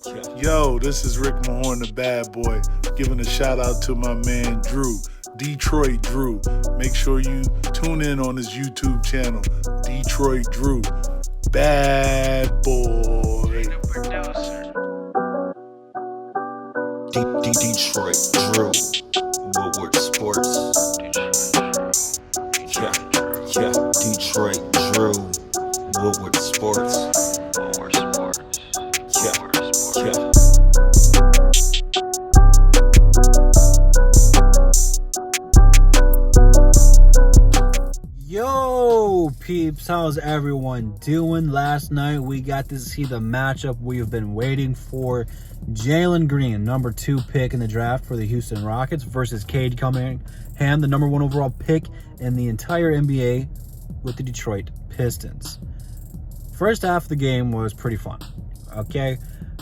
Yo, this is Rick Mahorn, the bad boy, giving a shout out to my man Drew, Detroit Drew. Make sure you tune in on his YouTube channel, Detroit Drew, bad boy. Detroit Drew, Woodward Sports. Yeah, Detroit Drew, Woodward Sports. Yeah. Yo, peeps, how's everyone doing? Last night we got to see the matchup we've been waiting for. Jalen Green, number 2 pick in the draft for the Houston Rockets, versus Cade Cunningham, the number 1 overall pick in the entire NBA with the Detroit Pistons. First half of the game was pretty fun, okay?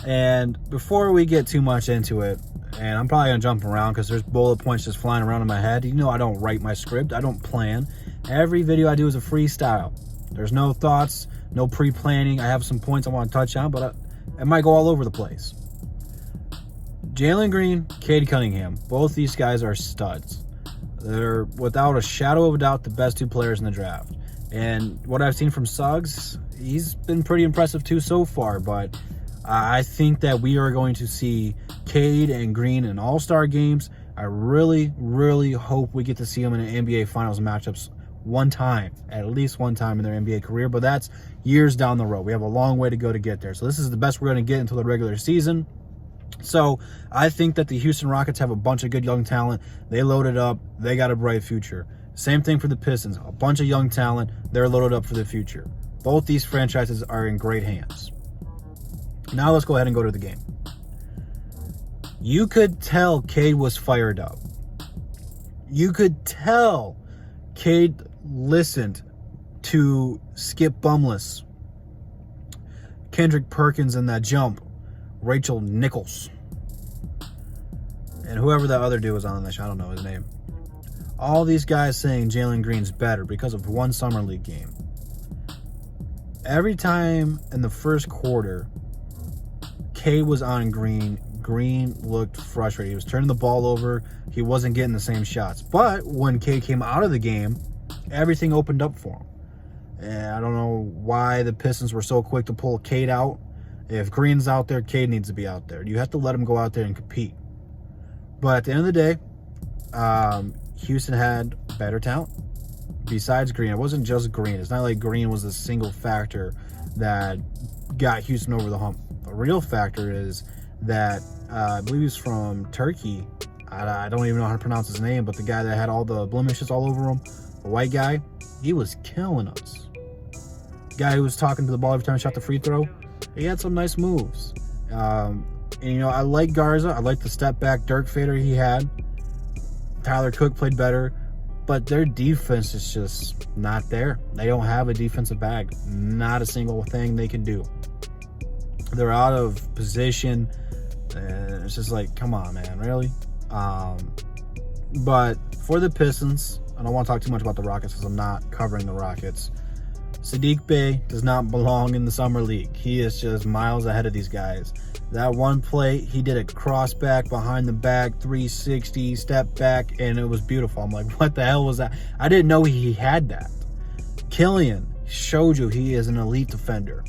And before we get too much into it, and I'm probably going to jump around because there's bullet points just flying around in my head. You know I don't write my script. I don't plan. Every video I do is a freestyle. There's no thoughts, no pre-planning. I have some points I want to touch on, but I might go all over the place. Jalen Green, Cade Cunningham. Both these guys are studs. They're, without a shadow of a doubt, the best 2 players in the draft. And what I've seen from Suggs, he's been pretty impressive too so far, but I think that we are going to see Cade and Green in all-star games. I really, really hope we get to see them in an NBA Finals matchups one time, at least one time in their NBA career, but that's years down the road. We have a long way to go to get there. So this is the best we're going to get until the regular season. So I think that the Houston Rockets have a bunch of good young talent. They loaded up. They got a bright future. Same thing for the Pistons. A bunch of young talent. They're loaded up for the future. Both these franchises are in great hands. Now let's go ahead and go to the game. You could tell Cade was fired up. You could tell Cade listened to Skip Bumless, Kendrick Perkins in that jump, Rachel Nichols, and whoever that other dude was on the show. I don't know his name. All these guys saying Jalen Green's better because of one summer league game. Every time in the first quarter Cade was on Green, Green looked frustrated. He was turning the ball over. He wasn't getting the same shots. But when Cade came out of the game, everything opened up for him. And I don't know why the Pistons were so quick to pull Cade out. If Green's out there, Cade needs to be out there. You have to let him go out there and compete. But at the end of the day, Houston had better talent besides Green. It wasn't just Green. It's not like Green was the single factor that got Houston over the hump. The real factor is that I believe he's from Turkey. I don't even know how to pronounce his name, but the guy that had all the blemishes all over him, the white guy, he was killing us. The guy who was talking to the ball every time he shot the free throw, he had some nice moves. And, you know, I like Garza. I like the step back Dirk fader he had. Tyler Cook played better, but their defense is just not there. They don't have a defensive bag. Not a single thing they can do. They're out of position. And it's just like, come on, man, really? But for the Pistons, I don't want to talk too much about the Rockets because I'm not covering the Rockets. Saddiq Bey does not belong in the Summer League. He is just miles ahead of these guys. That one play, he did a cross back, behind the back, 360, step back, and it was beautiful. I'm like, what the hell was that? I didn't know he had that. Killian showed you he is an elite defender.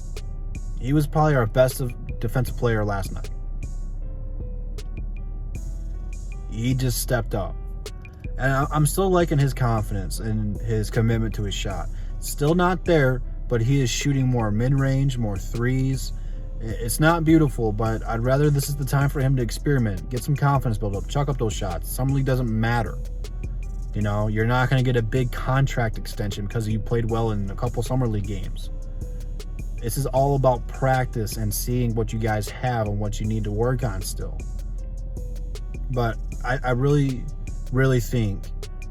He was probably our best defensive player last night. He just stepped up. And I'm still liking his confidence and his commitment to his shot. Still not there, but he is shooting more mid-range, more threes. It's not beautiful, but I'd rather this is the time for him to experiment, get some confidence built up, chuck up those shots. Summer League doesn't matter. You know, you're not going to get a big contract extension because you played well in a couple Summer League games. This is all about practice and seeing what you guys have and what you need to work on still. But I really, really think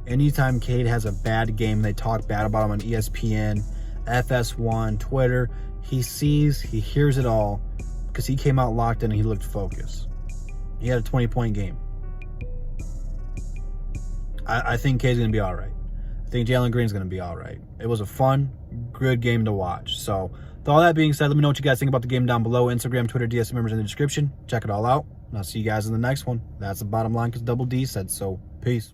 anytime Cade has a bad game, they talk bad about him on ESPN, FS1, Twitter, he sees, he hears it all because he came out locked in and he looked focused. He had a 20-point game. I think Cade's going to be all right. I think Jalen Green's going to be all right. It was a fun, good game to watch. So With all that being said, let me know what you guys think about the game down below. Instagram, Twitter, DSM members in the description. Check it all out. And I'll see you guys in the next one. That's the bottom line because Double D said so. Peace.